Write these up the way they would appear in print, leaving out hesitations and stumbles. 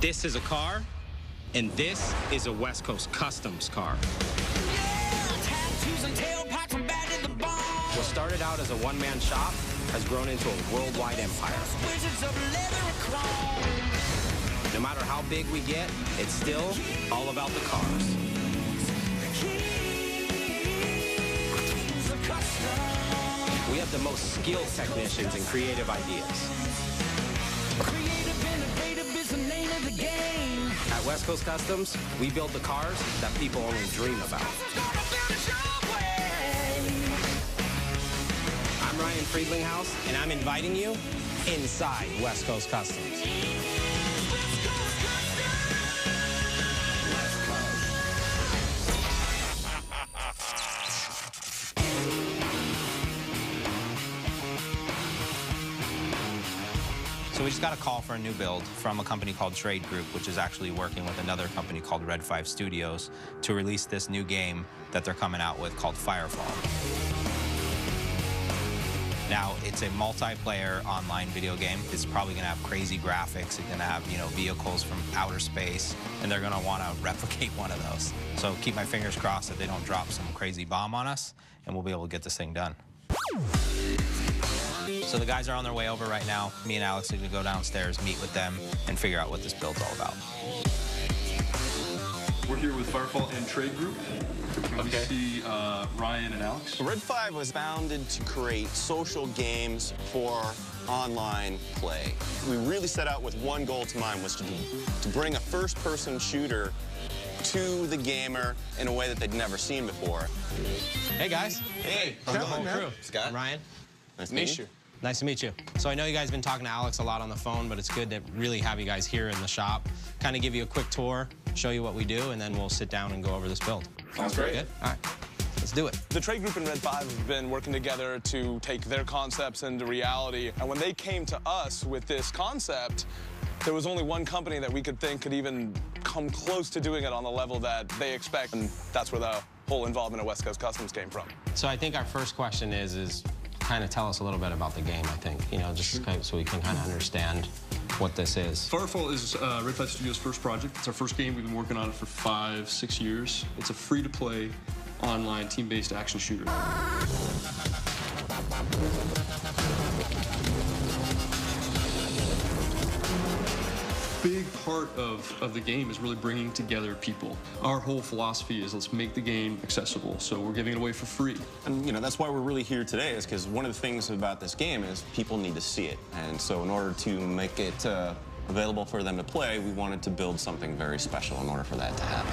This is a car, and this is a West Coast Customs car. What started out as a one-man shop has grown into a worldwide empire. No matter how big we get, it's still all about the cars. We have the most skilled technicians and creative ideas. At West Coast Customs, we build the cars that people only dream about. I'm Ryan Friedlinghouse, and I'm inviting you inside West Coast Customs. So we just got a call for a new build from a company called Trade Group, which is actually working with another company called Red 5 Studios to release this new game that they're coming out with called Firefall. Now, it's a multiplayer online video game. It's probably going to have crazy graphics. It's going to have, you know, vehicles from outer space, and they're going to want to replicate one of those. So keep my fingers crossed that they don't drop some crazy bomb on us, and we'll be able to get this thing done. So the guys are on their way over right now. Me and Alex are going to go downstairs, meet with them, and figure out what this build's all about. We're here with Firefall and Trade Group. We see Ryan and Alex. Red 5 was founded to create social games for online play. We really set out with one goal to mind, was to bring a first-person shooter to the gamer in a way that they'd never seen before. Hey, guys. Hey. I'm the whole crew. Scott. I'm Ryan. Nice to meet you. Nice to meet you. So I know you guys have been talking to Alex a lot on the phone, but it's good to really have you guys here in the shop, kind of give you a quick tour, show you what we do, and then we'll sit down and go over this build. Sounds great. Good? All right. Let's do it. The Trade Group and Red 5 have been working together to take their concepts into reality. And when they came to us with this concept, there was only one company that we could think could even come close to doing it on the level that they expect. And that's where the whole involvement of West Coast Customs came from. So I think our first question is kind of tell us a little bit about the game, I think, you know, just kind of, so we can kind of understand what this is. Firefall is Red 5 Studios' first project. It's our first game. We've been working on it for 5-6 years. It's a free-to-play, online, team-based action shooter. Big part of the game is really bringing together people. Our whole philosophy is let's make the game accessible, so we're giving it away for free. And, you know, that's why we're really here today, is because one of the things about this game is people need to see it. And so in order to make it available for them to play, we wanted to build something very special in order for that to happen.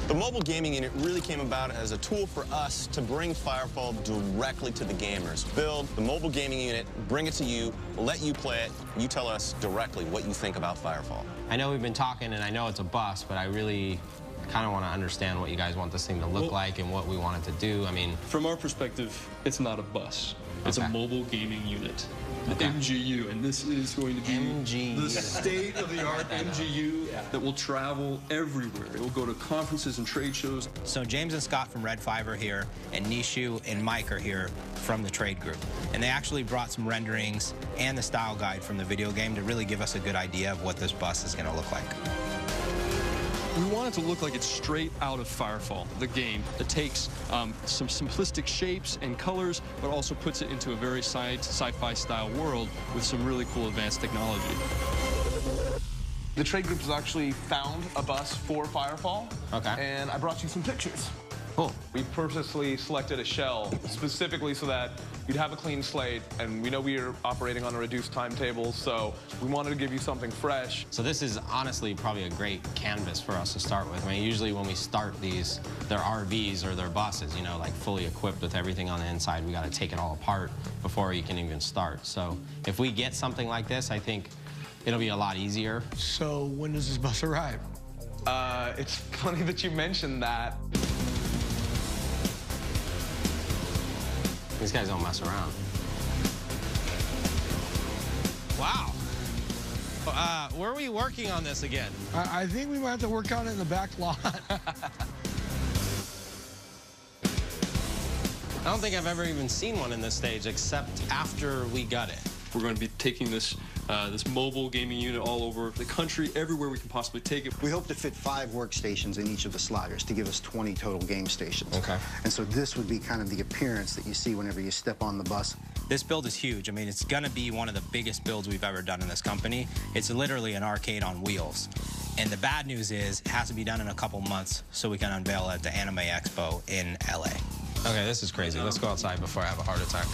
The mobile gaming unit really came about as a tool for us to bring Firefall directly to the gamers. Build the mobile gaming unit, bring it to you, let you play it, and you tell us directly what you think about Firefall. I know we've been talking, and I know it's a bus, but I really kind of want to understand what you guys want this thing to look like and what we want it to do. I mean, from our perspective, it's not a bus. It's a mobile gaming unit. The MGU, and this is going to be the state-of-the-art MGU that will travel everywhere. It will go to conferences and trade shows. So James and Scott from Red 5 are here, and Nishu and Mike are here from the Trade Group. And they actually brought some renderings and the style guide from the video game to really give us a good idea of what this bus is going to look like. We want it to look like it's straight out of Firefall, the game, that takes some simplistic shapes and colors, but also puts it into a very sci-fi style world with some really cool advanced technology. The Trade Group has actually found a bus for Firefall. Okay. And I brought you some pictures. Cool. We purposely selected a shell specifically so that you'd have a clean slate, and we know we are operating on a reduced timetable, so we wanted to give you something fresh. So this is honestly probably a great canvas for us to start with. I mean, usually when we start these, they're RVs or they're buses, you know, like fully equipped with everything on the inside. We got to take it all apart before you can even start. So if we get something like this, I think it'll be a lot easier. So when does this bus arrive? It's funny that you mentioned that. These guys don't mess around. Wow. Where are we working on this again? I think we might have to work on it in the back lot. I don't think I've ever even seen one in this stage except after we got it. We're going to be taking this this mobile gaming unit all over the country, everywhere we can possibly take it. We hope to fit 5 workstations in each of the sliders to give us 20 total game stations. Okay. And so this would be kind of the appearance that you see whenever you step on the bus. This build is huge. I mean, it's gonna be one of the biggest builds we've ever done in this company. It's literally an arcade on wheels. And the bad news is it has to be done in a couple months so we can unveil it at the Anime Expo in LA. Okay, this is crazy. Let's go outside before I have a heart attack.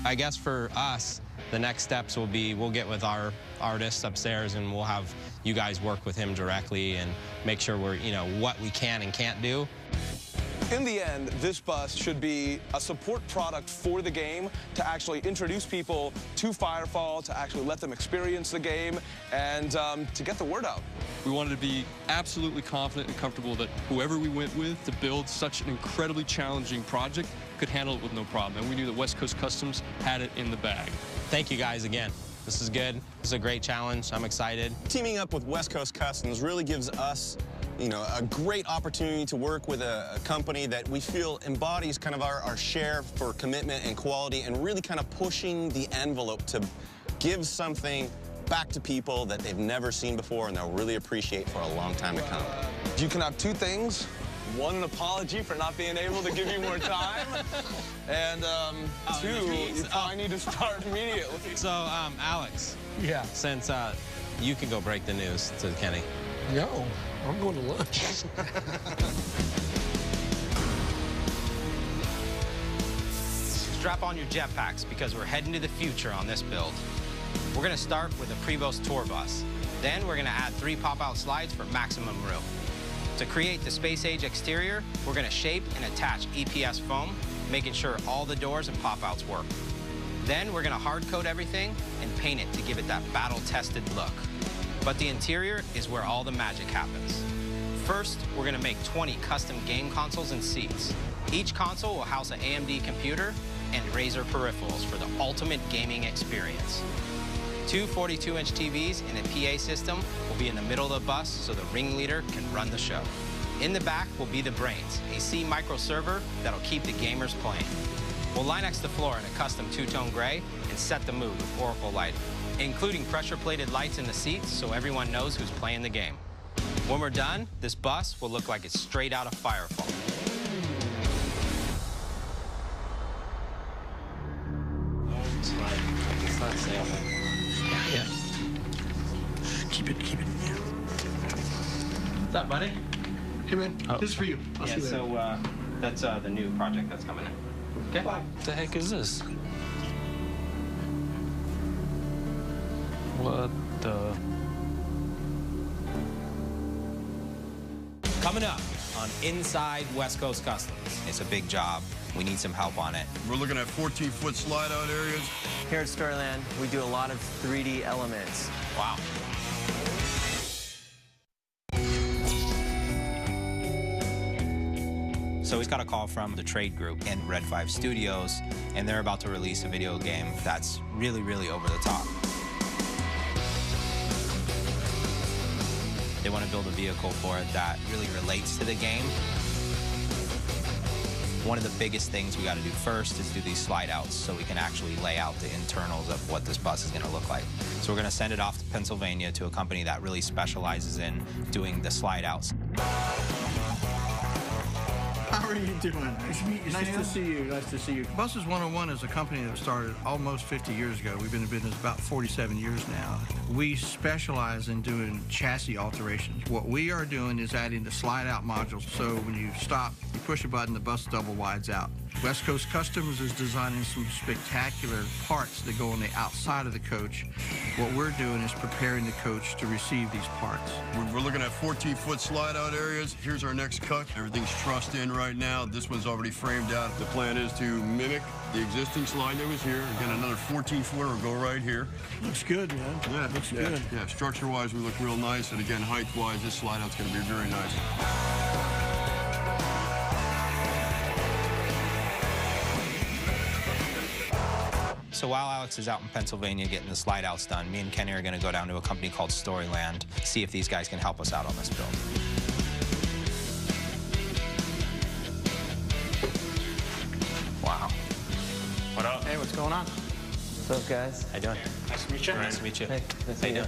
I guess for us, the next steps will be we'll get with our artist upstairs and we'll have you guys work with him directly and make sure we're, you know, what we can and can't do. In the end, this bus should be a support product for the game to actually introduce people to Firefall, to actually let them experience the game, and to get the word out. We wanted to be absolutely confident and comfortable that whoever we went with to build such an incredibly challenging project could handle it with no problem. And we knew that West Coast Customs had it in the bag. Thank you guys again. This is good. This is a great challenge. I'm excited. Teaming up with West Coast Customs really gives us, you know, a great opportunity to work with a company that we feel embodies kind of our share for commitment and quality and really kind of pushing the envelope to give something back to people that they've never seen before and they'll really appreciate for a long time to come. You can have 2 things. 1, an apology for not being able to give you more time. And 2, you probably need to start immediately. So, Alex. Yeah. Since you can go break the news to Kenny. No, I'm going to lunch. Strap on your jetpacks because we're heading to the future on this build. We're gonna start with a Prevost tour bus. Then we're gonna add 3 pop-out slides for maximum room. To create the space-age exterior, we're gonna shape and attach EPS foam, making sure all the doors and pop-outs work. Then we're gonna hard-coat everything and paint it to give it that battle-tested look. But the interior is where all the magic happens. First, we're gonna make 20 custom game consoles and seats. Each console will house an AMD computer and Razer peripherals for the ultimate gaming experience. 2 42-inch TVs and a PA system will be in the middle of the bus so the ringleader can run the show. In the back will be the brains, a C micro server that'll keep the gamers playing. We'll Linex the floor in a custom 2-tone gray and set the mood with Oracle lighting, including pressure-plated lights in the seats so everyone knows who's playing the game. When we're done, this bus will look like it's straight out of Firefall. It's not sailing. Yeah. Keep it. Yeah. What's up, buddy? Hey, man. This is for you. I'll see you later. So that's the new project that's coming in. Okay. What the heck is this? What the? Coming up on Inside West Coast Customs. It's a big job. We need some help on it. We're looking at 14-foot slide-out areas. Here at Storyland, we do a lot of 3D elements. Wow. So we got a call from the trade group in Red 5 Studios, and they're about to release a video game that's really, really over the top. They want to build a vehicle for it that really relates to the game. One of the biggest things we got to do first is do these slide outs so we can actually lay out the internals of what this bus is going to look like. So we're going to send it off to Pennsylvania to a company that really specializes in doing the slide outs. How are you doing? Nice to see you. Nice to see you. Buses 101 is a company that started almost 50 years ago. We've been in business about 47 years now. We specialize in doing chassis alterations. What we are doing is adding the slide-out modules. So when you stop, you push a button, the bus double wides out. West Coast Customs is designing some spectacular parts that go on the outside of the coach. What we're doing is preparing the coach to receive these parts. We're looking at 14-foot slide-out areas. Here's our next cut. Everything's trussed in right now. This one's already framed out. The plan is to mimic the existing slide that was here. Again, another 14-footer will go right here. Looks good, man. Yeah, looks good. Yeah, structure-wise, we look real nice. And again, height-wise, this slide-out's going to be very nice. So while Alex is out in Pennsylvania getting the slide outs done, me and Kenny are going to go down to a company called Storyland, see if these guys can help us out on this build. Wow. What up? Hey, what's going on? What's up, guys? How you doing? Nice to meet you. Nice to meet you. Hey, nice to meet you.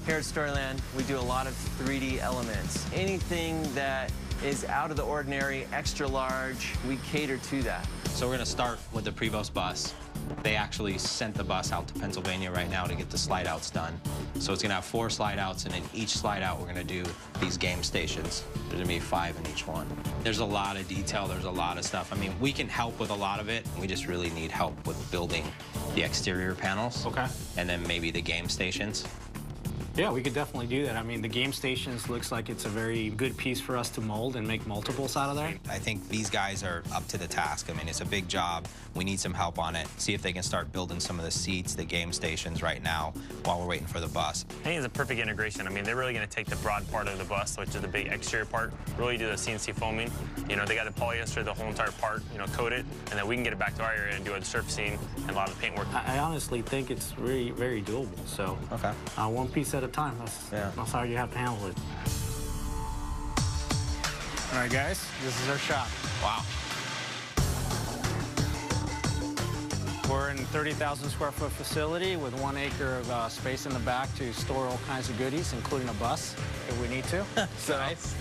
Here at Storyland, we do a lot of 3D elements. Anything that is out of the ordinary, extra large, we cater to that. So we're going to start with the Prevost bus. They actually sent the bus out to Pennsylvania right now to get the slide outs done. So it's going to have 4 slide outs, and in each slide out, we're going to do these game stations. There's going to be 5 in each one. There's a lot of detail. There's a lot of stuff. I mean, we can help with a lot of it. We just really need help with building the exterior panels. Okay. And then maybe the game stations. Yeah, we could definitely do that. I mean, the game stations looks like it's a very good piece for us to mold and make multiples out of there. I think these guys are up to the task. I mean, it's a big job. We need some help on it. See if they can start building some of the seats, the game stations right now while we're waiting for the bus. I think it's a perfect integration. I mean, they're really going to take the broad part of the bus, which is the big exterior part, really do the CNC foaming. You know, they got the polyester, the whole entire part, you know, coat it, and then we can get it back to our area and do the surfacing and a lot of the paint work. I honestly think it's really very doable. So, okay. One piece at a time. That's how you have to handle it. All right, guys, this is our shop. Wow. We're in a 30,000 square foot facility with 1 acre of space in the back to store all kinds of goodies, including a bus if we need to. So, nice.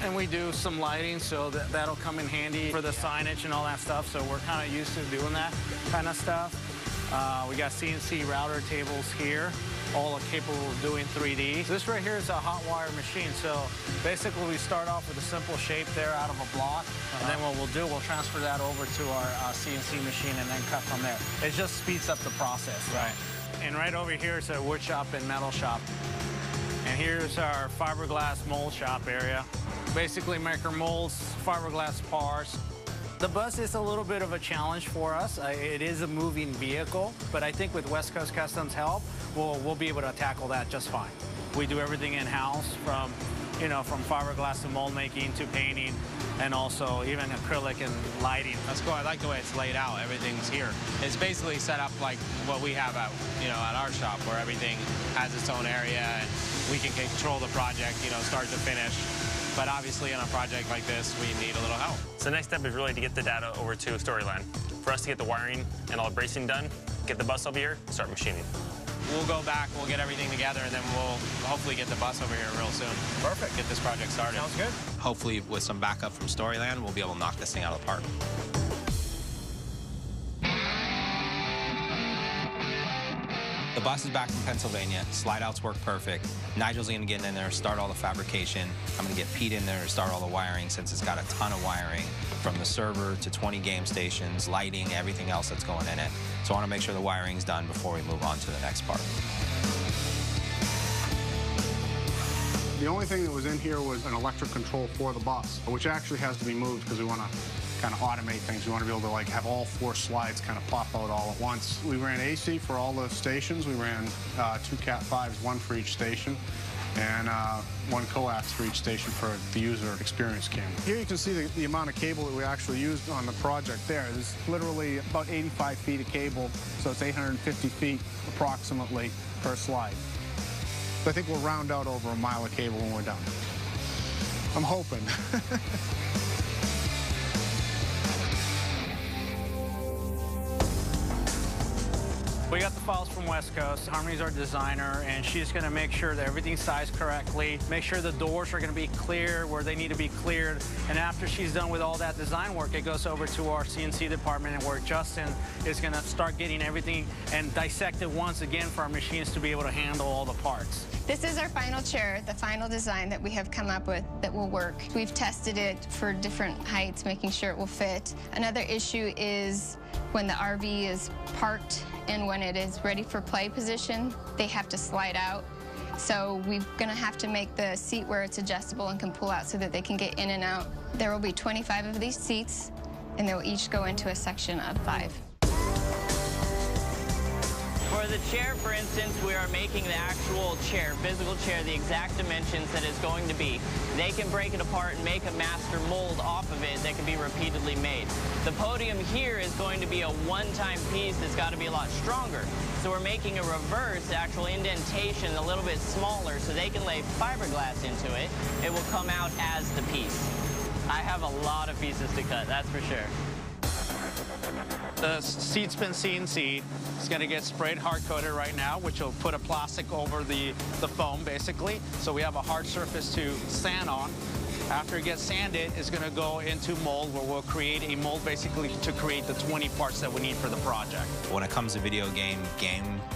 And we do some lighting, so that'll come in handy for the signage and all that stuff. So we're kind of used to doing that kind of stuff. We got CNC router tables here, all are capable of doing 3D. This right here is a hot wire machine. So basically we start off with a simple shape there out of a block. And then what we'll do, we'll transfer that over to our CNC machine and then cut from there. It just speeds up the process. Right. And right over here is a wood shop and metal shop. And here's our fiberglass mold shop area. Basically make our molds, fiberglass parts. The bus is a little bit of a challenge for us. It is a moving vehicle, but I think with West Coast Customs help, we'll be able to tackle that just fine. We do everything in-house from fiberglass to mold making to painting, and also even acrylic and lighting. That's cool. I like the way it's laid out. Everything's here. It's basically set up like what we have at our shop, where everything has its own area and we can control the project, start to finish. But obviously, on a project like this, we need a little help. So the next step is really to get the data over to Storyland. For us to get the wiring and all the bracing done, get the bus over here, start machining. We'll go back, we'll get everything together, and then we'll hopefully get the bus over here real soon. Perfect. Get this project started. Sounds good. Hopefully, with some backup from Storyland, we'll be able to knock this thing out of the park. The bus is back from Pennsylvania. Slide outs work perfect. Nigel's gonna get in there, start all the fabrication. I'm gonna get Pete in there to start all the wiring, since it's got a ton of wiring, from the server to 20 game stations, lighting, everything else that's going in it. So I wanna make sure the wiring's done before we move on to the next part. The only thing that was in here was an electric control for the bus, which actually has to be moved because we want to kind of automate things. We want to be able to have all 4 slides kind of pop out all at once. We ran AC for all the stations. We ran 2 Cat 5s, 1 for each station, and 1 coax for each station for the user experience camera. Here you can see the amount of cable that we actually used on the project there. There's literally about 85 feet of cable, so it's 850 feet approximately per slide. I think we'll round out over a mile of cable when we're done. I'm hoping. We got the files from West Coast. Harmony's our designer, and she's going to make sure that everything's sized correctly, make sure the doors are going to be clear where they need to be cleared. And after she's done with all that design work, it goes over to our CNC department, where Justin is going to start getting everything and dissect it once again for our machines to be able to handle all the parts. This is our final chair, the final design that we have come up with that will work. We've tested it for different heights, making sure it will fit. Another issue is when the RV is parked and when it is ready for play position, they have to slide out. So we're gonna have to make the seat where it's adjustable and can pull out so that they can get in and out. There will be 25 of these seats, and they'll each go into a section of 5. For the chair, for instance, we are making the actual chair, physical chair, the exact dimensions that it's going to be. They can break it apart and make a master mold off of it that can be repeatedly made. The podium here is going to be a one-time piece that's got to be a lot stronger. So we're making a reverse actual indentation a little bit smaller so they can lay fiberglass into it. It will come out as the piece. I have a lot of pieces to cut, that's for sure. The seat's been CNC'd. It's going to get sprayed hard-coated right now, which will put a plastic over the foam, basically. So we have a hard surface to sand on. After it gets sanded, it's going to go into mold, where we'll create a mold basically to create the 20 parts that we need for the project. When it comes to video game,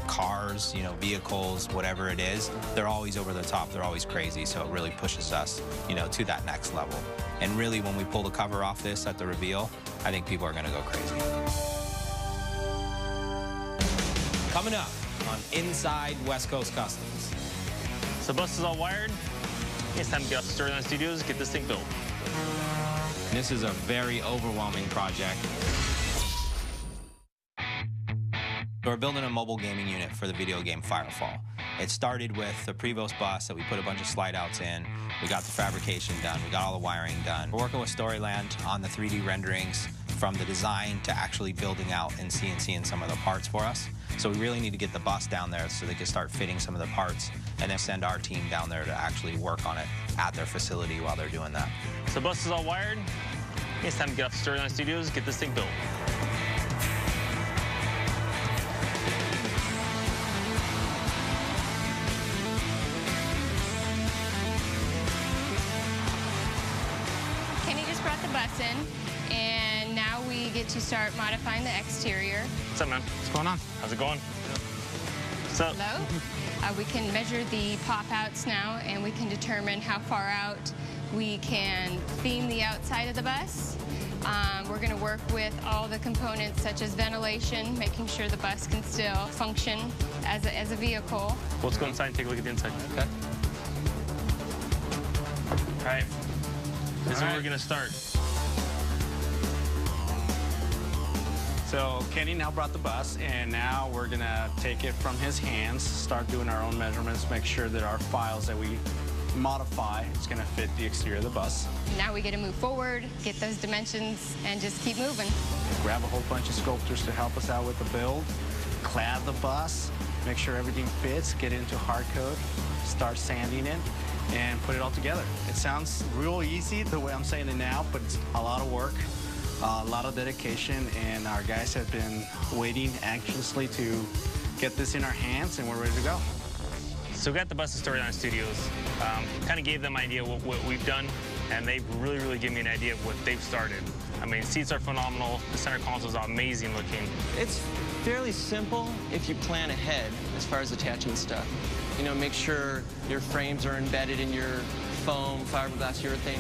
cars, vehicles, whatever it is, they're always over the top. They're always crazy. So it really pushes us, to that next level. And really, when we pull the cover off this at the reveal, I think people are going to go crazy. Coming up on Inside West Coast Customs. So bus is all wired. It's time to get off to Storyline Studios, get this thing built. This is a very overwhelming project. We're building a mobile gaming unit for the video game Firefall. It started with the Prevost bus that we put a bunch of slide outs in. We got the fabrication done. We got all the wiring done. We're working with Storyland on the 3D renderings from the design to actually building out in CNC some of the parts for us. So we really need to get the bus down there so they can start fitting some of the parts and then send our team down there to actually work on it at their facility while they're doing that. So bus is all wired. It's time to get off to Storyline Studios, get this thing built. Kenny just brought the bus in, and now we get to start modifying the exterior. What's up, man? What's going on? How's it going? What's up? Hello? We can measure the pop-outs now, and we can determine how far out we can theme the outside of the bus. We're going to work with all the components such as ventilation, making sure the bus can still function as a vehicle. Let's go inside and take a look at the inside. Okay. All right. This is where we're going to start. So Kenny now brought the bus, and now we're going to take it from his hands, start doing our own measurements, make sure that our files that we modify is going to fit the exterior of the bus. Now we get to move forward, get those dimensions, and just keep moving. Grab a whole bunch of sculptors to help us out with the build, clad the bus, make sure everything fits, get into hard coat, start sanding it, and put it all together. It sounds real easy the way I'm saying it now, but it's a lot of work, a lot of dedication, and our guys have been waiting anxiously to get this in our hands, and we're ready to go. So we got the bus to Storyline Studios, kind of gave them an idea of what we've done, and they've really given me an idea of what they've started. I mean, seats are phenomenal. The center console is amazing looking. It's fairly simple if you plan ahead as far as attaching stuff. Make sure your frames are embedded in your foam, fiberglass, urethane,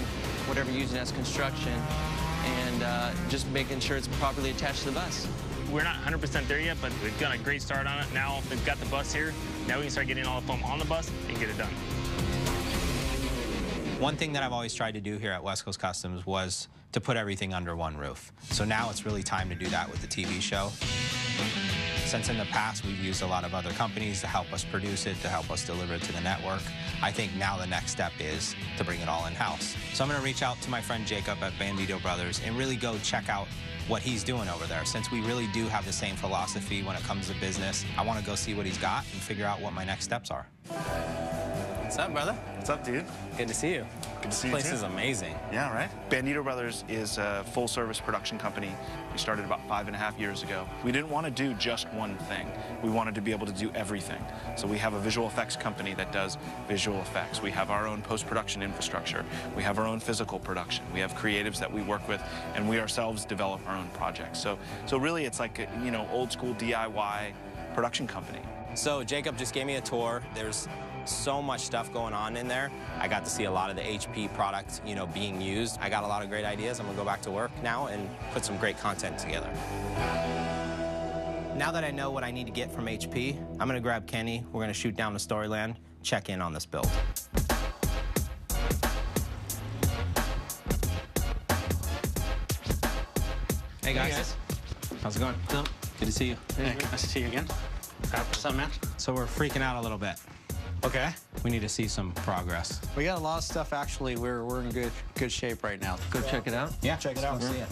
whatever you're using as construction, and just making sure it's properly attached to the bus. We're not 100% there yet, but we've got a great start on it. Now we've got the bus here. Now we can start getting all the foam on the bus and get it done. One thing that I've always tried to do here at West Coast Customs was to put everything under one roof. So now it's really time to do that with the TV show. Since in the past we've used a lot of other companies to help us produce it, to help us deliver it to the network, I think now the next step is to bring it all in-house. So I'm going to reach out to my friend Jacob at Bandito Brothers and really go check out what he's doing over there. Since we really do have the same philosophy when it comes to business, I want to go see what he's got and figure out what my next steps are. What's up, brother? What's up, dude? Good to see you. Good to see you, This too. place is amazing. Yeah, right? Bandito Brothers is a full-service production company. We started about 5.5 years ago. We didn't want to do just one thing. We wanted to be able to do everything. So we have a visual effects company that does visual effects. We have our own post-production infrastructure. We have our own physical production. We have creatives that we work with, and we ourselves develop our own projects. So really, it's like a, old-school DIY production company. So Jacob just gave me a tour. There's so much stuff going on in there. I got to see a lot of the HP product, being used. I got a lot of great ideas. I'm gonna go back to work now and put some great content together. Now that I know what I need to get from HP, I'm gonna grab Kenny. We're gonna shoot down to Storyland, check in on this build. Hey guys. How's it going? Good to see you. Hey, nice to see you again. What's up, man? So we're freaking out a little bit. Okay. We need to see some progress. We got a lot of stuff, actually. We're in good shape right now. Go check it out? Yeah, check it out. See it.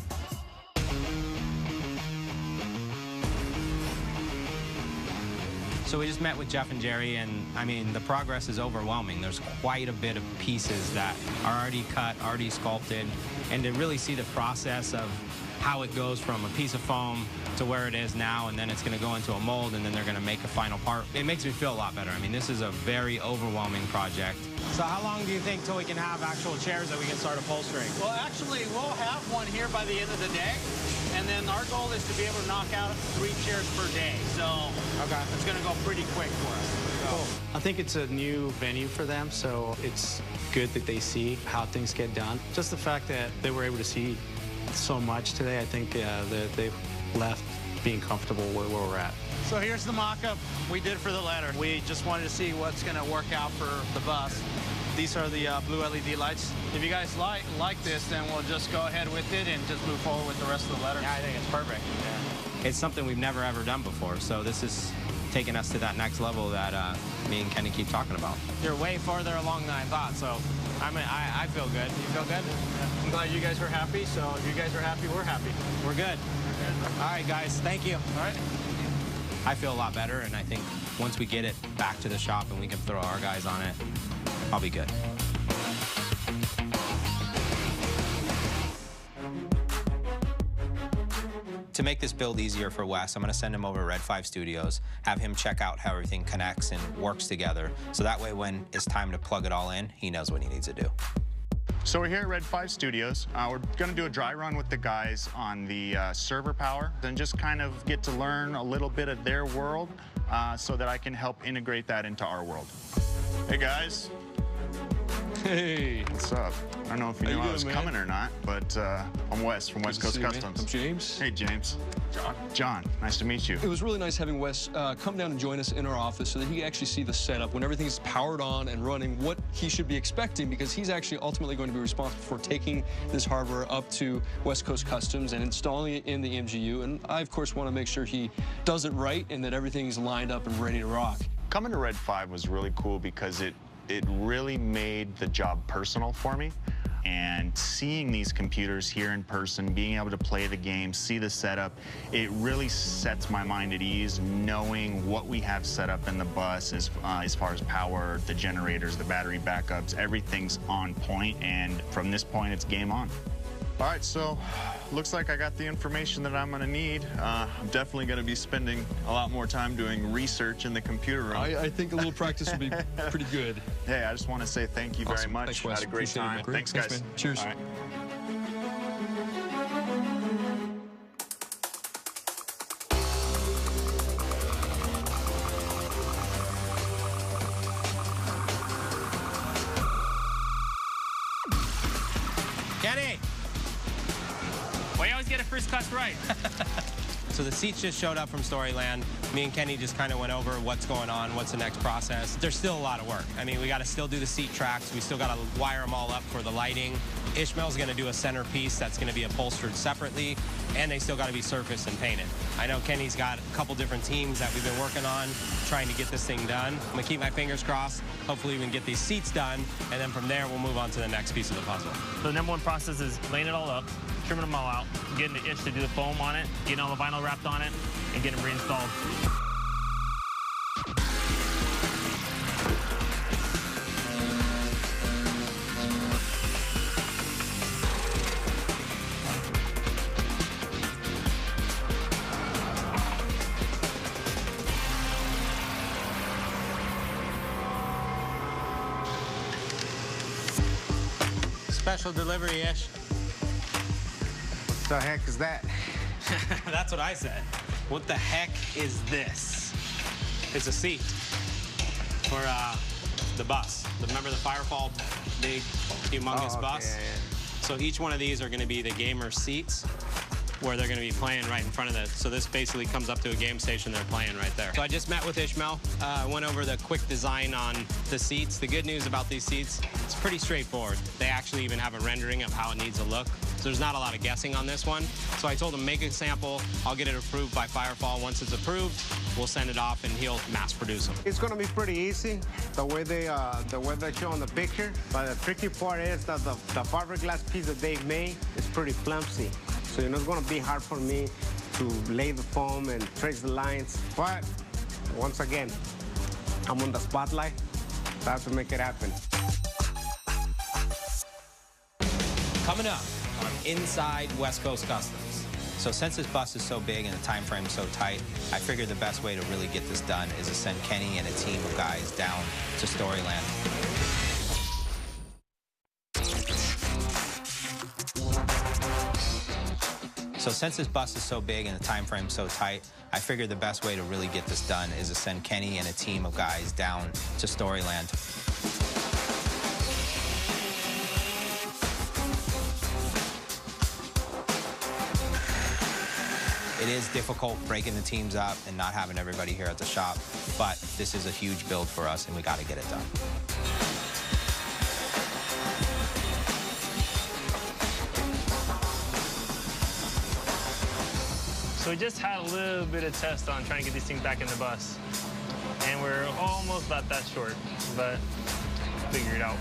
So we just met with Jeff and Jerry, and I mean, the progress is overwhelming. There's quite a bit of pieces that are already cut, already sculpted, and to really see the process of how it goes from a piece of foam to where it is now, and then it's going to go into a mold, and then they're going to make a final part. It makes me feel a lot better. I mean, this is a very overwhelming project. So how long do you think till we can have actual chairs that we can start upholstering? Well, actually, we'll have one here by the end of the day. And then our goal is to be able to knock out 3 chairs per day. So okay, it's going to go pretty quick for us. So. Cool. I think it's a new venue for them, so it's good that they see how things get done. Just the fact that they were able to see so much today, I think that they've left being comfortable where we're at. So here's the mock-up we did for the ladder. We just wanted to see what's going to work out for the bus. These are the blue LED lights. If you guys like this, then we'll just go ahead with it and just move forward with the rest of the letter. Yeah, I think it's perfect. Yeah. It's something we've never ever done before, so this is taking us to that next level that me and Kenny keep talking about. You're way farther along than I thought, so I feel good. You feel good? Yeah. I'm glad you guys are happy, so if you guys are happy, we're happy. We're good. All right, guys, thank you. All right. I feel a lot better, and I think once we get it back to the shop and we can throw our guys on it, I'll be good. To make this build easier for Wes, I'm going to send him over to Red 5 Studios, have him check out how everything connects and works together, so that way when it's time to plug it all in, he knows what he needs to do. So we're here at Red 5 Studios. We're going to do a dry run with the guys on the server power, then just kind of get to learn a little bit of their world so that I can help integrate that into our world. Hey, guys. Hey. What's up? I don't know if you knew I was coming or not, but I'm Wes from West Coast Customs. I'm James. Hey, James. John, nice to meet you. It was really nice having Wes come down and join us in our office so that he can actually see the setup when everything's powered on and running, what he should be expecting, because he's actually ultimately going to be responsible for taking this hardware up to West Coast Customs and installing it in the MGU. And I, of course, want to make sure he does it right and that everything's lined up and ready to rock. Coming to Red 5 was really cool because it really made the job personal for me. And seeing these computers here in person, being able to play the game, see the setup, it really sets my mind at ease knowing what we have set up in the bus as far as power, the generators, the battery backups, everything's on point, and from this point, it's game on. All right, so looks like I got the information that I'm going to need. I'm definitely going to be spending a lot more time doing research in the computer room. I think a little practice would be pretty good. Hey, I just want to say thank you very much. Thanks, Wes. Had a great Appreciate time. it, man. Thanks, guys. Man. Cheers. All right. Kenny! Well, you always get a first class right. So the seats just showed up from Storyland. Me and Kenny just kind of went over what's going on, what's the next process. There's still a lot of work. I mean, we got to still do the seat tracks. We still got to wire them all up for the lighting. Ishmael's going to do a centerpiece that's going to be upholstered separately, and they still got to be surfaced and painted. I know Kenny's got a couple different teams that we've been working on trying to get this thing done. I'm going to keep my fingers crossed. Hopefully we can get these seats done, and then from there we'll move on to the next piece of the puzzle. So the #1 process is laying it all up, trimming them all out, getting the itch to do the foam on it, getting all the vinyl wrapped on it, and getting them reinstalled. Special delivery-ish. What the heck is that? That's what I said. What the heck is this? It's a seat for the bus. Remember the Firefall big, humongous bus? Yeah, yeah. So each one of these are going to be the gamer seats where they're going to be playing right in front of it. So this basically comes up to a game station, they're playing right there. So I just met with Ishmael, went over the quick design on the seats. The good news about these seats, it's pretty straightforward. They actually even have a rendering of how it needs to look. So there's not a lot of guessing on this one. So I told him make a sample, I'll get it approved by Firefall. Once it's approved, we'll send it off and he'll mass produce them. It's gonna be pretty easy, the way they show on the picture. But the tricky part is that the fiberglass piece that they've made is pretty flimsy. So it's gonna be hard for me to lay the foam and trace the lines. But once again, I'm on the spotlight, so I have to make it happen. Coming up on Inside West Coast Customs. So since this bus is so big and the time frame so tight, I figured the best way to really get this done is to send Kenny and a team of guys down to Storyland. So since this bus is so big and the time frame so tight, I figured the best way to really get this done is to send Kenny and a team of guys down to Storyland. It is difficult breaking the teams up and not having everybody here at the shop, but this is a huge build for us and we got to get it done. So we just had a little bit of test on trying to get these things back in the bus. And we're almost about that short, but figure it out.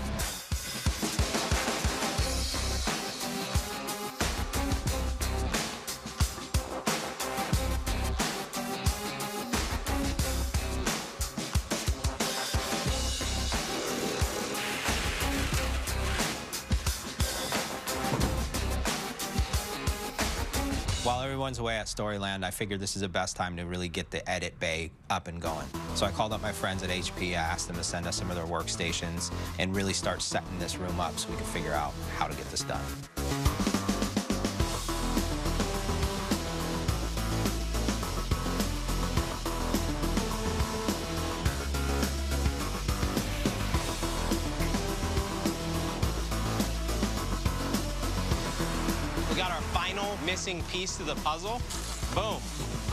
While everyone's away at Storyland, I figured this is the best time to really get the edit bay up and going. So I called up my friends at HP, I asked them to send us some of their workstations and really start setting this room up so we can figure out how to get this done. Missing piece to the puzzle. Boom. All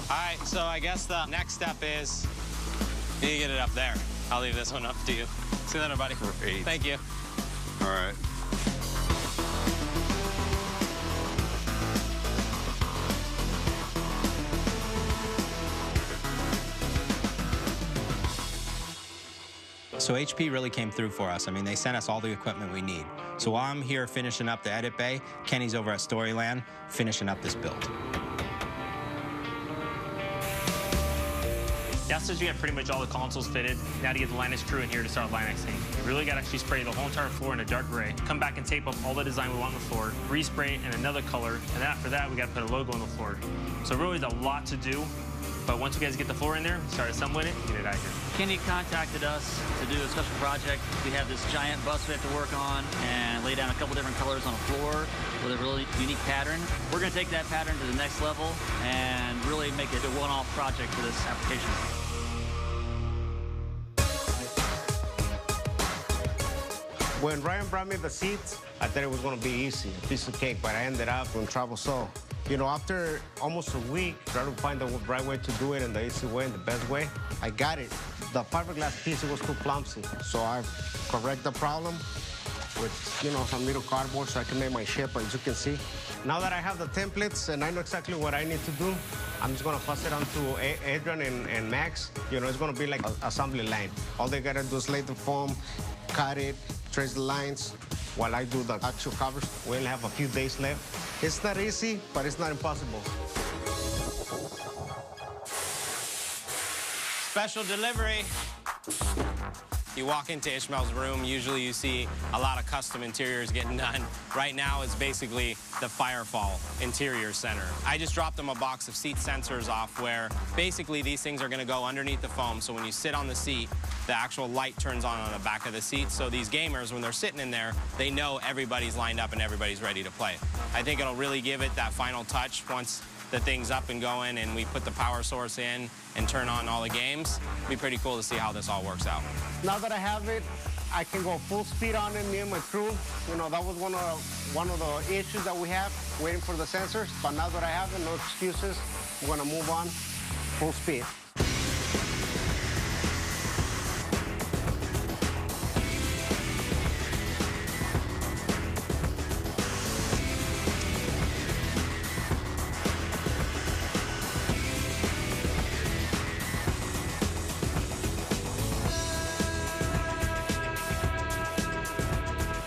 right, so I guess the next step is you need to get it up there. I'll leave this one up to you. See you later, buddy. Great. Thank you. All right. So HP really came through for us. I mean, they sent us all the equipment we need. So while I'm here finishing up the edit bay, Kenny's over at Storyland finishing up this build. Now since we have pretty much all the consoles fitted, now to get the Linux crew in here to start Linuxing. We really got to actually spray the whole entire floor in a dark gray, come back and tape up all the design we want on the floor, respray it in another color, and then after that we got to put a logo on the floor. So really there's a lot to do, but once you guys get the floor in there, start assembling it, get it out here. Kenny contacted us to do a special project. We have this giant bus we have to work on and lay down a couple different colors on the floor with a really unique pattern. We're going to take that pattern to the next level and really make it a one-off project for this application. When Ryan brought me the seats, I thought it was going to be easy, a piece of cake, but I ended up in trouble. So, you know, after almost a week, trying to find the right way to do it and the easy way and the best way, I got it. The fiberglass piece, it was too clumsy. So I correct the problem with, you know, some little cardboard so I can make my shape, as you can see. Now that I have the templates and I know exactly what I need to do, I'm just going to pass it on to Adrian and Max. You know, it's going to be like an assembly line. All they got to do is lay the foam, cut it, trace the lines, while I do the actual covers. We only have a few days left. It's not easy, but it's not impossible. Special delivery. You walk into Ishmael's room, usually you see a lot of custom interiors getting done. Right now, it's basically the Firefall Interior Center. I just dropped them a box of seat sensors off where basically these things are gonna go underneath the foam, so when you sit on the seat, the actual light turns on the back of the seat, so these gamers, when they're sitting in there, they know everybody's lined up and everybody's ready to play. I think it'll really give it that final touch once the thing's up and going and we put the power source in and turn on all the games. It'll be pretty cool to see how this all works out. Now that I have it, I can go full speed on it, me and my crew. You know, that was one of the issues that we have, waiting for the sensors. But now that I have it, no excuses. I'm gonna move on full speed.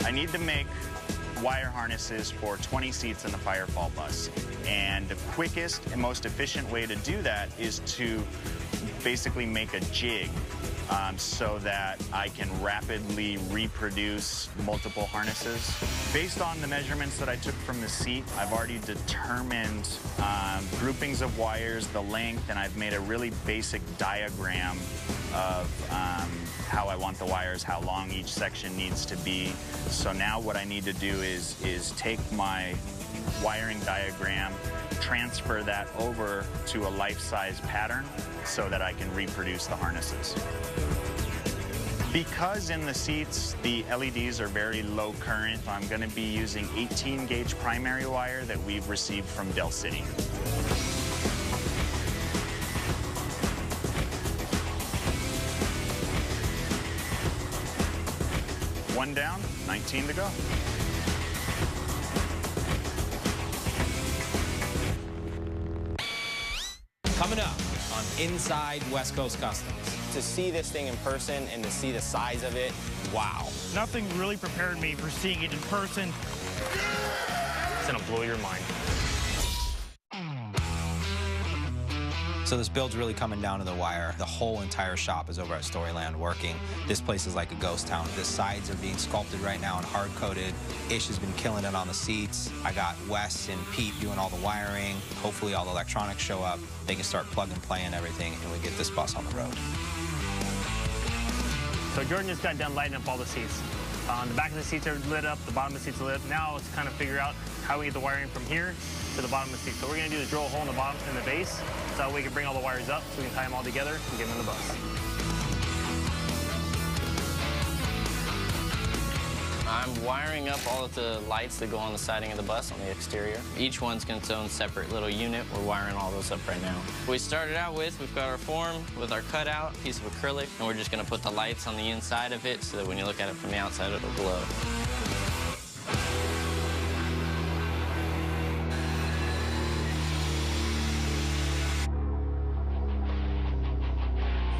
I need to make wire harnesses for 20 seats in the Firefall bus. And the quickest and most efficient way to do that is to basically make a jig so that I can rapidly reproduce multiple harnesses. Based on the measurements that I took from the seat, I've already determined groupings of wires, the length, and I've made a really basic diagram of how I want the wires, how long each section needs to be. So now what I need to do is take my wiring diagram, transfer that over to a life-size pattern so that I can reproduce the harnesses. Because in the seats, the LEDs are very low current, I'm going to be using 18-gauge primary wire that we've received from Del City. One down, 19 to go. Coming up on Inside West Coast Customs. To see this thing in person and to see the size of it, wow. Nothing really prepared me for seeing it in person. It's gonna blow your mind. So this build's really coming down to the wire. The whole entire shop is over at Storyland working. This place is like a ghost town. The sides are being sculpted right now and hard-coated. Ish has been killing it on the seats. I got Wes and Pete doing all the wiring. Hopefully all the electronics show up. They can start plug and playing everything, and we get this bus on the road. So Jordan just got done lighting up all the seats. The back of the seats are lit up, the bottom of the seats are lit up. Now it's kind of figure out how we get the wiring from here to the bottom of the seat. So what we're gonna do is drill a hole in the bottom, in the base, so that we can bring all the wires up, so we can tie them all together and get them in the bus. I'm wiring up all of the lights that go on the siding of the bus on the exterior. Each one's got its own separate little unit. We're wiring all those up right now. We started out with, we've got our form with our cutout, piece of acrylic, and we're just gonna put the lights on the inside of it so that when you look at it from the outside, it'll glow.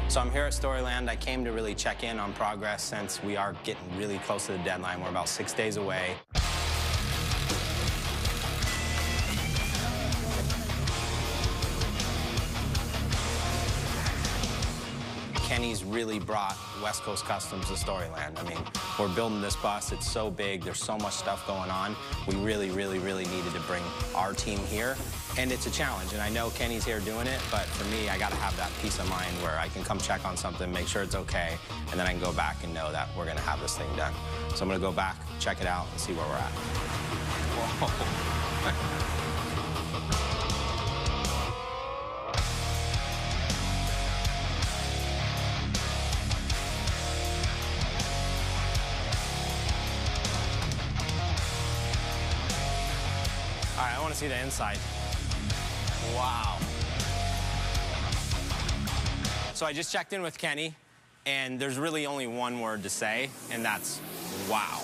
So I'm here at Storyland. I came to really check in on progress since we are getting really close to the deadline. We're about 6 days away. Kenny's really brought West Coast Customs to Storyland. I mean, we're building this bus. It's so big. There's so much stuff going on. We really, really, really needed to bring our team here. And it's a challenge, and I know Kenny's here doing it, but for me, I gotta have that peace of mind where I can come check on something, make sure it's okay, and then I can go back and know that we're gonna have this thing done. So I'm gonna go back, check it out, and see where we're at. Whoa. All right, I want to see the inside. Wow. So I just checked in with Kenny, and there's really only one word to say, and that's wow.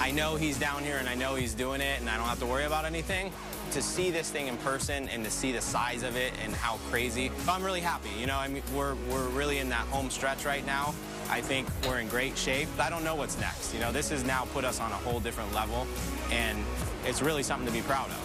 I know he's down here, and I know he's doing it, and I don't have to worry about anything. To see this thing in person and to see the size of it and how crazy, I'm really happy. You know, I mean, we're really in that home stretch right now. I think we're in great shape. I don't know what's next. You know, this has now put us on a whole different level, and it's really something to be proud of.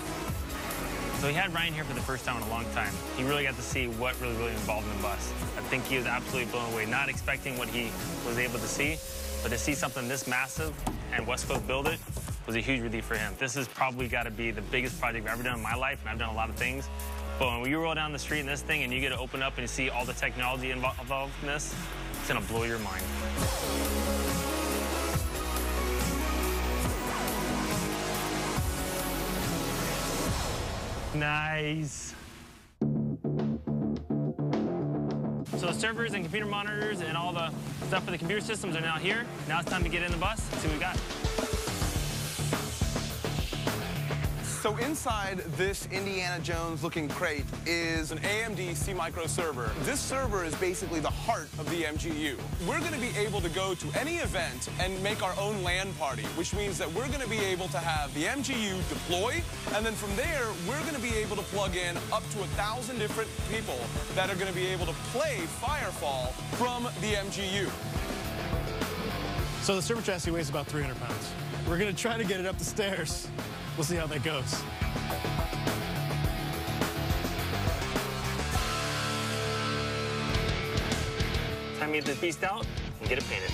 So we had Ryan here for the first time in a long time. He really got to see what really involved in the bus. I think he was absolutely blown away, not expecting what he was able to see, but to see something this massive and West Coast build it was a huge relief for him. This has probably got to be the biggest project I've ever done in my life, and I've done a lot of things. But when you roll down the street in this thing and you get to open up and you see all the technology involved in this, it's gonna blow your mind. Nice. So the servers and computer monitors and all the stuff for the computer systems are now here. Now it's time to get in the bus and see what we got. So inside this Indiana Jones looking crate is an AMD C-Micro server. This server is basically the heart of the MGU. We're going to be able to go to any event and make our own LAN party, which means that we're going to be able to have the MGU deploy, and then from there, we're going to be able to plug in up to 1,000 different people that are going to be able to play Firefall from the MGU. So the server chassis weighs about 300 pounds. We're going to try to get it up the stairs. We'll see how that goes. Time to get this beast out and get it painted.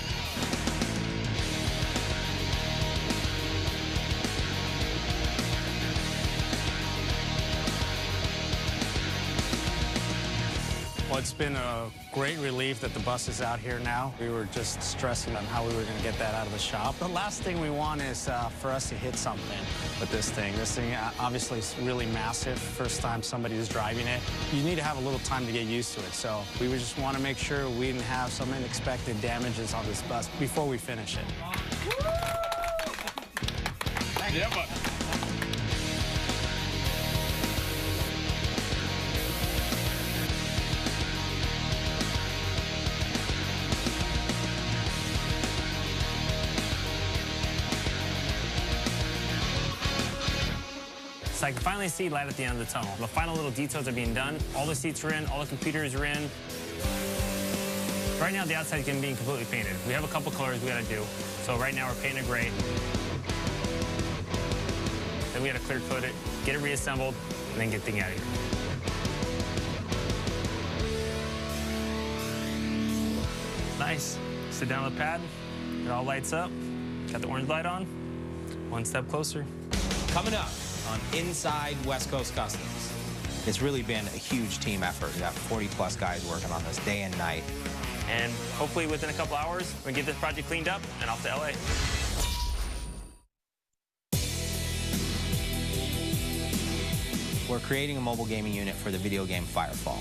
Well, it's been a great relief that the bus is out here now. We were just stressing on how we were going to get that out of the shop. The last thing we want is for us to hit something with this thing. This thing obviously is really massive. First time somebody is driving it. You need to have a little time to get used to it. So we would just want to make sure we didn't have some unexpected damages on this bus before we finish it. Yeah, bud. So I can finally see light at the end of the tunnel. The final little details are being done. All the seats are in, all the computers are in. Right now, the outside is going to be completely painted. We have a couple colors we got to do. So right now, we're painting gray. Then we got to clear coat it, get it reassembled, and then get the thing out of here. Nice. Sit down on the pad. It all lights up. Got the orange light on. One step closer. Coming up on Inside West Coast Customs. It's really been a huge team effort. We got 40-plus guys working on this day and night. And hopefully within a couple hours, we can get this project cleaned up and off to LA. We're creating a mobile gaming unit for the video game Firefall.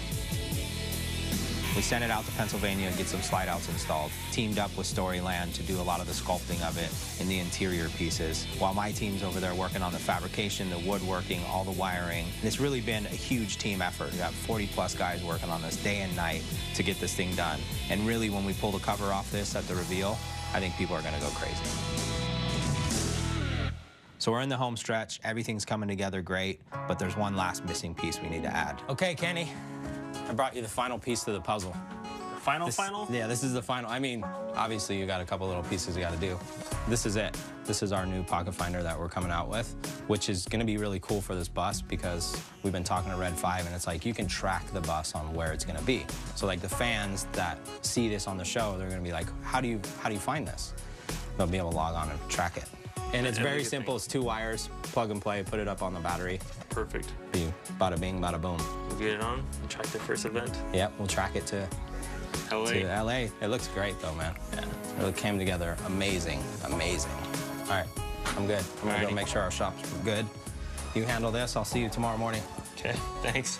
We sent it out to Pennsylvania to get some slide outs installed. Teamed up with Storyland to do a lot of the sculpting of it in the interior pieces, while my team's over there working on the fabrication, the woodworking, all the wiring. And it's really been a huge team effort. We got 40-plus guys working on this day and night to get this thing done. And really, when we pull the cover off this at the reveal, I think people are going to go crazy. So we're in the home stretch. Everything's coming together great, but there's one last missing piece we need to add. Okay, Kenny. I brought you the final piece to the puzzle. Final? Yeah, this is the final. I mean, obviously, you got a couple little pieces you got to do. This is it. This is our new pocket finder that we're coming out with, which is going to be really cool for this bus because we've been talking to Red 5, and it's like you can track the bus on where it's going to be. So, like, the fans that see this on the show, they're going to be like, how do you find this? They'll be able to log on and track it. And it's very simple. It's 2 wires, plug and play, put it up on the battery. Perfect. You bada bing, bada boom. We'll get it on and track the first event. Yep, we'll track it to LA. It looks great though, man. Yeah. It really came together amazing, amazing. All right, I'm good. I'm gonna go make sure our shop's good. You handle this, I'll see you tomorrow morning. Okay, thanks.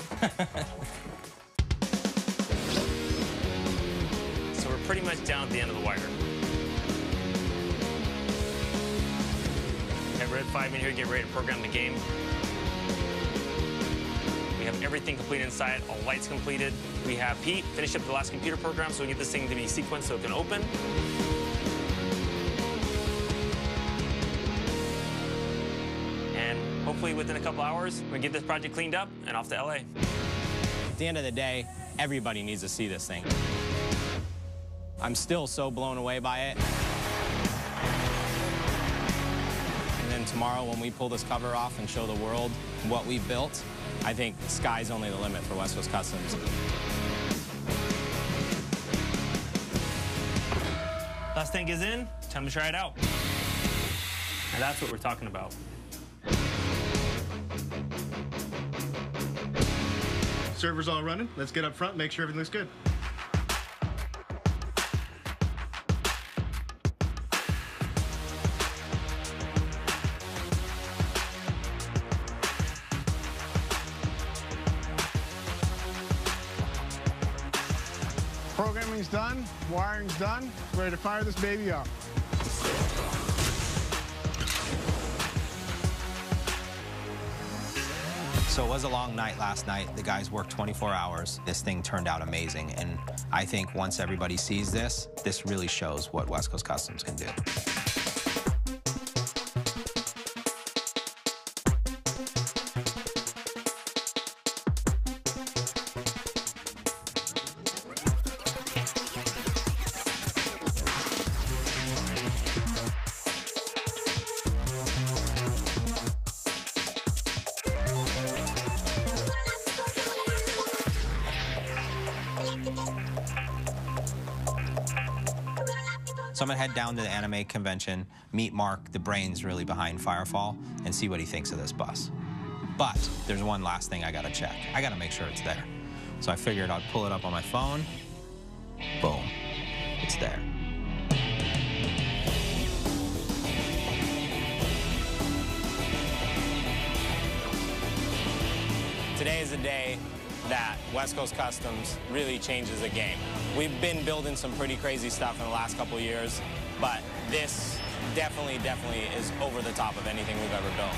So we're pretty much down at the end of the wire. We have Red 5 in here to get ready to program the game. We have everything complete inside, all lights completed. We have Pete finish up the last computer program so we get this thing to be sequenced so it can open. And hopefully within a couple hours, we can get this project cleaned up and off to LA. At the end of the day, everybody needs to see this thing. I'm still so blown away by it. And then tomorrow when we pull this cover off and show the world what we built, I think the sky's only the limit for West Coast Customs. Last tank is in, time to try it out. And that's what we're talking about. Server's all running. Let's get up front, make sure everything looks good. Programming's done, wiring's done, ready to fire this baby up. So it was a long night last night. The guys worked 24 hours. This thing turned out amazing. And I think once everybody sees this, this really shows what West Coast Customs can do. So I'm gonna head down to the anime convention, meet Mark, the brains really behind Firefall, and see what he thinks of this bus. But there's one last thing I gotta check. I gotta make sure it's there. So I figured I'd pull it up on my phone. Boom, it's there. Today is a day that West Coast Customs really changes the game. We've been building some pretty crazy stuff in the last couple years, but this definitely is over the top of anything we've ever built.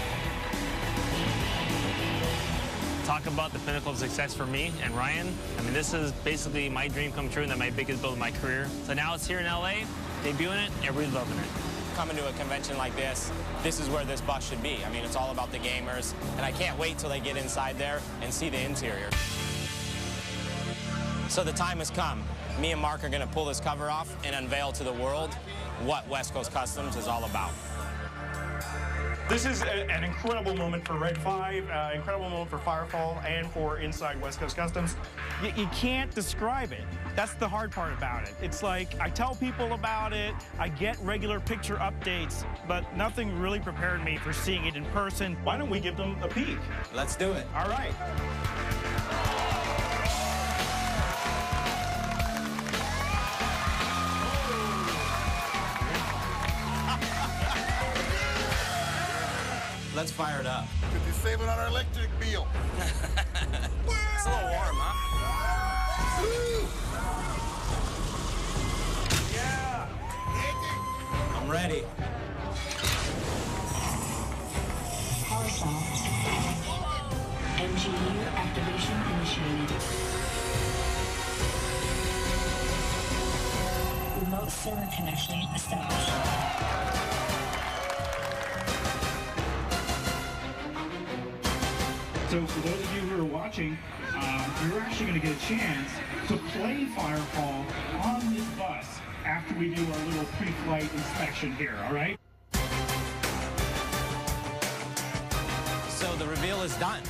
Talk about the pinnacle of success for me and Ryan. I mean, this is basically my dream come true and my biggest build of my career. So now it's here in LA, debuting it, everybody's loving it. Coming to a convention like this is where this bus should be. I mean, it's all about the gamers, and I can't wait till they get inside there and see the interior. So the time has come. Me and Mark are gonna pull this cover off and unveil to the world what West Coast Customs is all about. This is an incredible moment for Red 5, incredible moment for Firefall, and for Inside West Coast Customs. You can't describe it. That's the hard part about it. It's like, I tell people about it, I get regular picture updates, but nothing really prepared me for seeing it in person. Why don't we give them a peek? Let's do it. All right. Let's fire it up. Could be saving on our electric bill. It's a little warm, huh? Yeah. I'm ready. Power soft. MGU activation initiated. Remote server connection established. So for those of you who are watching, you're actually going to get a chance to play Firefall on this bus after we do our little pre-flight inspection here, all right? So the reveal is done.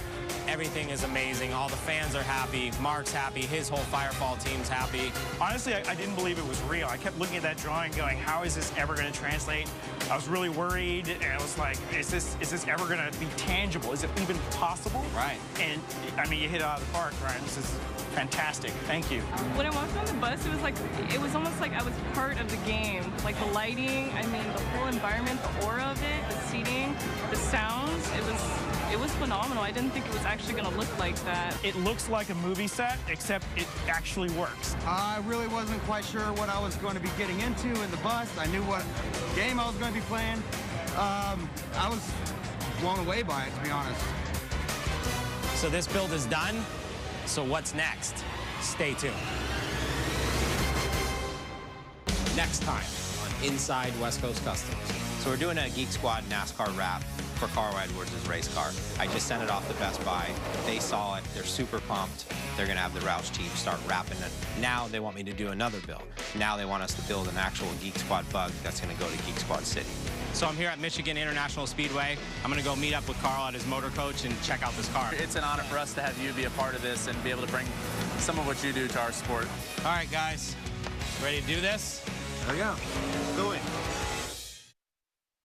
Everything is amazing. All the fans are happy. Mark's happy. His whole Firefall team's happy. Honestly, I didn't believe it was real. I kept looking at that drawing going, how is this ever going to translate? I was really worried, and I was like, is this ever going to be tangible? Is it even possible? Right. And, I mean, you hit it out of the park, Ryan. This is fantastic. Thank you. When I walked on the bus, it was almost like I was part of the game. Like the lighting, I mean, the whole environment, the aura of it, the seating, the sounds, it was phenomenal. I didn't think it was actually going to look like that. It looks like a movie set, except it actually works. I really wasn't quite sure what I was going to be getting into in the bus. I knew what game I was going to be playing. I was blown away by it, to be honest. So this build is done. So what's next? Stay tuned. Next time on Inside West Coast Customs. So we're doing a Geek Squad NASCAR wrap for Carl Edwards' race car. I just sent it off to Best Buy. They saw it. They're super pumped. They're going to have the Roush team start wrapping it. Now they want me to do another build. Now they want us to build an actual Geek Squad bug that's going to go to Geek Squad City. So I'm here at Michigan International Speedway. I'm going to go meet up with Carl at his motor coach and check out this car. It's an honor for us to have you be a part of this and be able to bring some of what you do to our sport. All right, guys. Ready to do this? There we go. Let's do it.